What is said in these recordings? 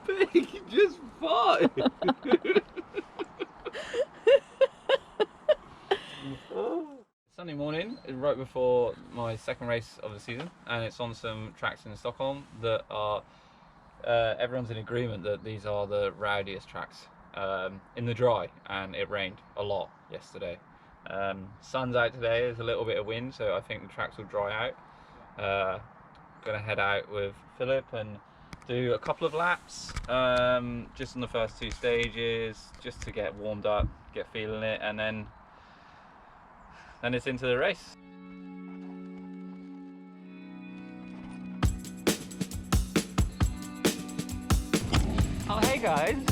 Big, just fine. Sunday morning, right before my second race of the season, and it's on some tracks in Stockholm that are, everyone's in agreement that these are the rowdiest tracks in the dry, and it rained a lot yesterday. Sun's out today, there's a little bit of wind, so I think the tracks will dry out. Gonna head out with Philip and do a couple of laps just on the first two stages, just to get warmed up, get feeling it, and then it's into the race. Oh hey guys!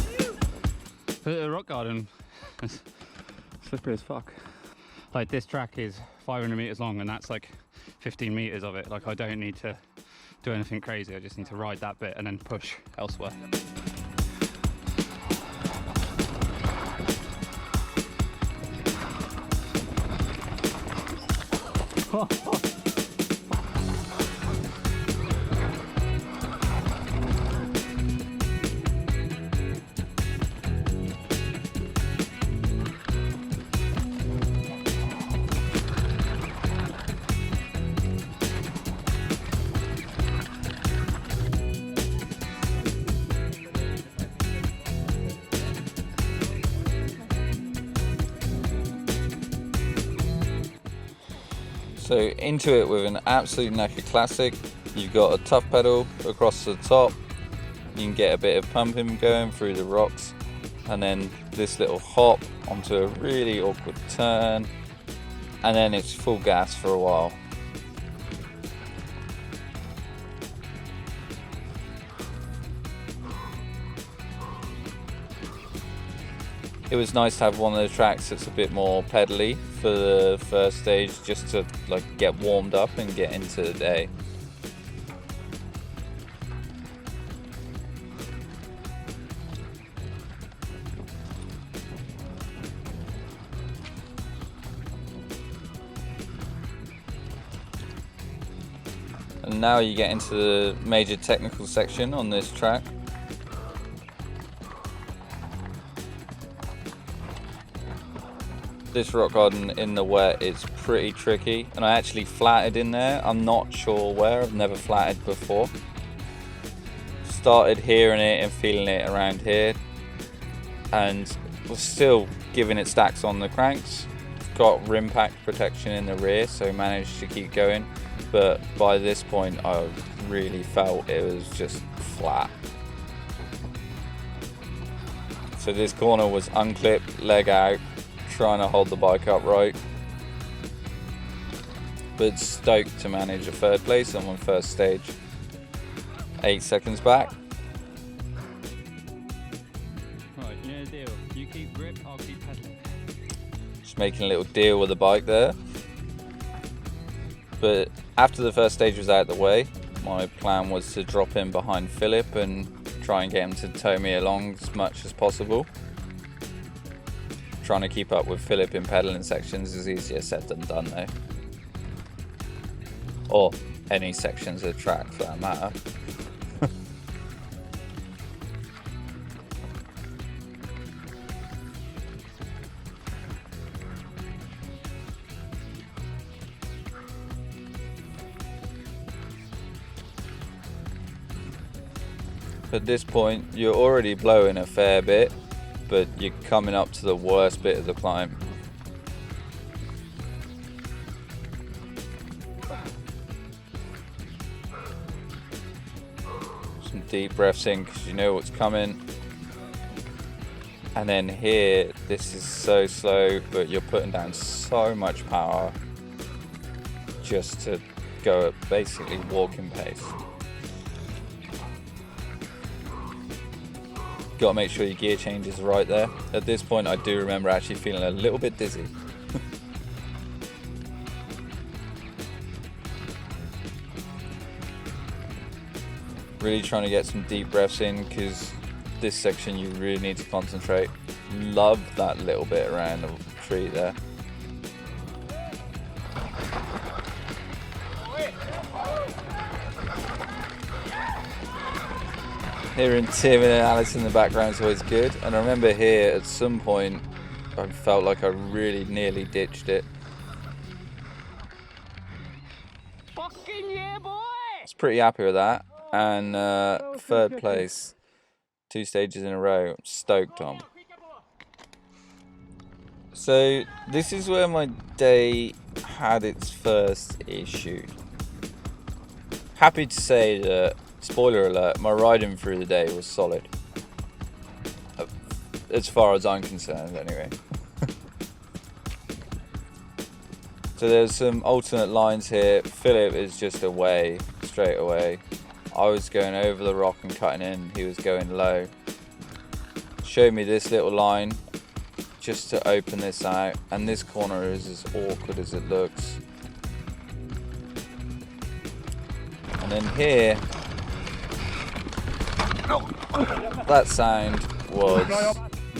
The rock garden is slippery as fuck. Like, this track is 500 meters long and that's like 15 meters of it. Like, I don't need to do anything crazy, I just need to ride that bit and then push elsewhere. So into it with an absolute Nacka classic. You've got a tough pedal across the top. You can get a bit of pumping going through the rocks, and then this little hop onto a really awkward turn, and then it's full gas for a while. It was nice to have one of the tracks that's a bit more pedally for the first stage, just to like get warmed up and get into the day. And now you get into the major technical section on this track. This rock garden in the wet is pretty tricky, and I actually flatted in there. I'm not sure where, I've never flatted before. Started hearing it and feeling it around here, and was still giving it stacks on the cranks. Got rim pack protection in the rear, so managed to keep going, but by this point I really felt it was just flat. So this corner was unclipped, leg out, trying to hold the bike upright, but stoked to manage a third place on my first stage. 8 seconds back. Right, you know the deal. You keep grip, I'll keep pedaling. Just making a little deal with the bike there. But after the first stage was out of the way, my plan was to drop in behind Philip and try and get him to tow me along as much as possible. Trying to keep up with Philip in pedaling sections is easier said than done though. Or any sections of track for that matter. At this point, you're already blowing a fair bit, but you're coming up to the worst bit of the climb. Some deep breaths in because you know what's coming. And then here, this is so slow, but you're putting down so much power just to go at basically walking pace. Got to make sure your gear change is right there. At this point I do remember actually feeling a little bit dizzy. Really trying to get some deep breaths in because this section you really need to concentrate. Love that little bit around the tree there. Hearing Tim and Alice in the background is always good. And I remember here at some point I felt like I really nearly ditched it. Fucking yeah, boy! I was pretty happy with that. And third place, 2 stages in a row, I'm stoked on. So this is where my day had its first issue. Happy to say that, spoiler alert, my riding through the day was solid. As far as I'm concerned, anyway. So there's some alternate lines here. Philip is just away, straight away. I was going over the rock and cutting in, he was going low. Showed me this little line just to open this out, and this corner is as awkward as it looks. And then here, that sound was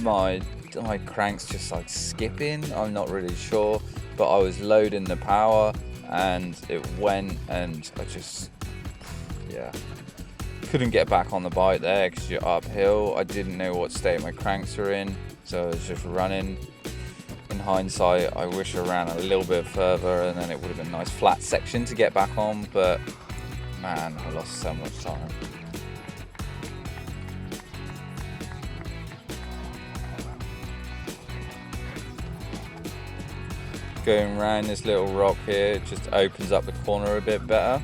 my crank's just like skipping. I'm not really sure, but I was loading the power and it went, and I just, yeah, couldn't get back on the bike there because you're uphill. I didn't know what state my cranks were in, so I was just running. In hindsight, I wish I ran a little bit further and then it would have been a nice flat section to get back on, but man, I lost so much time. Going around this little rock here, it just opens up the corner a bit better.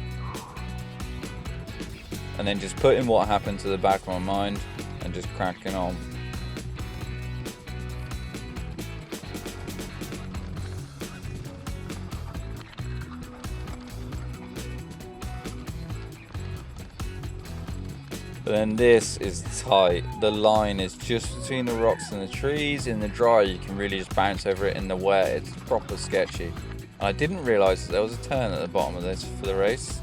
And then just putting what happened to the back of my mind and just cracking on. But then this is tight. The line is just between the rocks and the trees. In the dry, you can really just bounce over it. In the wet, it's proper sketchy. And I didn't realise that there was a turn at the bottom of this for the race.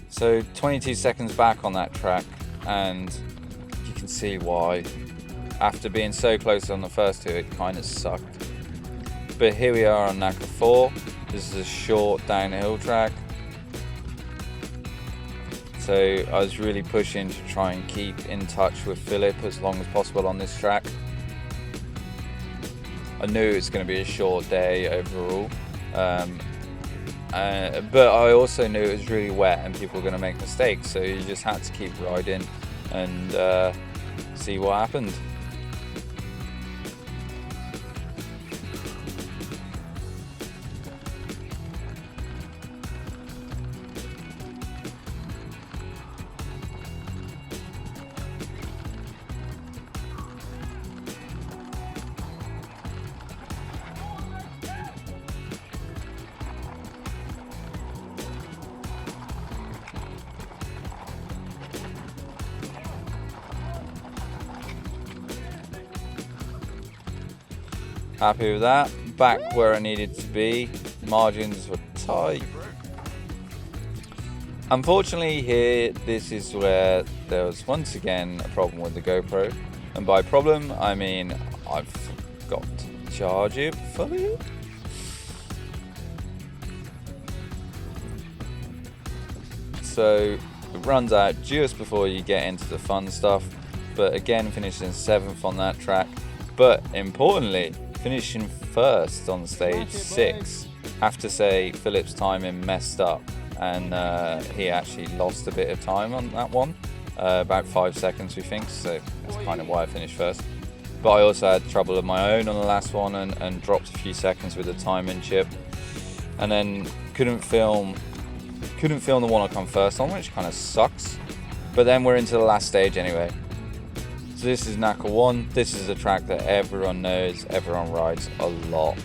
So 22 seconds back on that track, and you can see why. After being so close on the first two, it kind of sucked. But here we are on Nacke 4. This is a short downhill track. So I was really pushing to try and keep in touch with Philip as long as possible on this track. I knew it was going to be a short day overall, but I also knew it was really wet and people were going to make mistakes, so you just had to keep riding and see what happened. Happy with that. Back where I needed to be. Margins were tight. Unfortunately here, this is where there was once again a problem with the GoPro. And by problem, I mean I forgot to charge it fully. So it runs out just before you get into the fun stuff. But again, finishing 7th on that track. But importantly, finishing 1st on stage 6. Have to say Philip's timing messed up, and he actually lost a bit of time on that one, about 5 seconds we think, so that's kind of why I finished 1st. But I also had trouble of my own on the last one and dropped a few seconds with the timing chip, and then couldn't film the one I come 1st on, which kind of sucks. But then we're into the last stage anyway. So this is Nacke 1. This is a track that everyone knows, everyone rides a lot.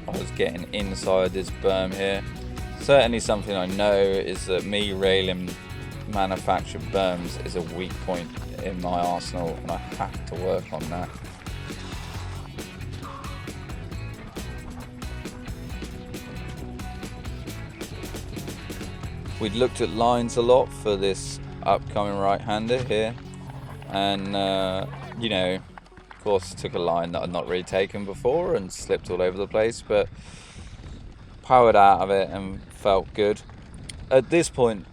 I was getting inside this berm here. Certainly something I know is that me railing manufactured berms is a weak point in my arsenal, and I have to work on that. We'd looked at lines a lot for this upcoming right-hander here. And, you know, of course took a line that I'd not really taken before and slipped all over the place, but powered out of it and felt good. At this point,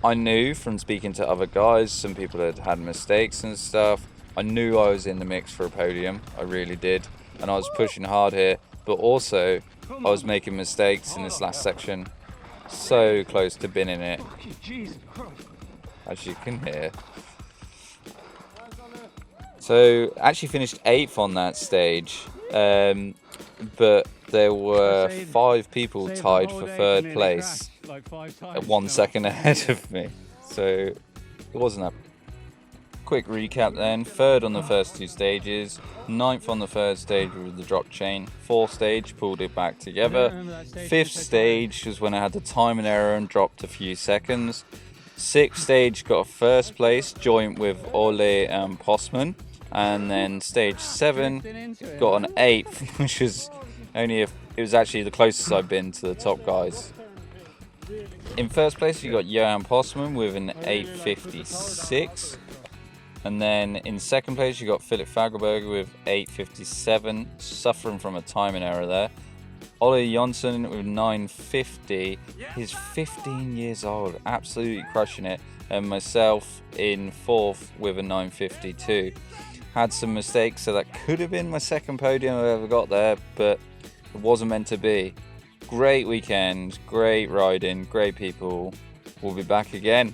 I knew from speaking to other guys, some people had had mistakes and stuff. I knew I was in the mix for a podium, I really did, and I was pushing hard here, but also I was making mistakes in this last section, so close to binning it, as you can hear. So actually finished 8th on that stage, but there were 5 people tied for 3rd place at 1 second ahead of me, so it wasn't that. Quick recap then: 3rd on the first 2 stages, 9th on the 3rd stage with the drop chain, 4th stage pulled it back together, 5th stage was when I had the timing error and dropped a few seconds, 6th stage got a 1st place joint with Ole and Postman, and then stage 7 got an 8th, which was only it was actually the closest I've been to the top guys. In 1st place you got Johan Postman with an 8:56. And then in 2nd place you got Philip Fagerberg with 8:57, suffering from a timing error there. Ollie Jonsson with 9:50. He's 15 years old, absolutely crushing it. And myself in 4th with a 9:52. Had some mistakes, so that could have been my 2nd podium I ever got there, but it wasn't meant to be. Great weekend, great riding, great people. We'll be back again.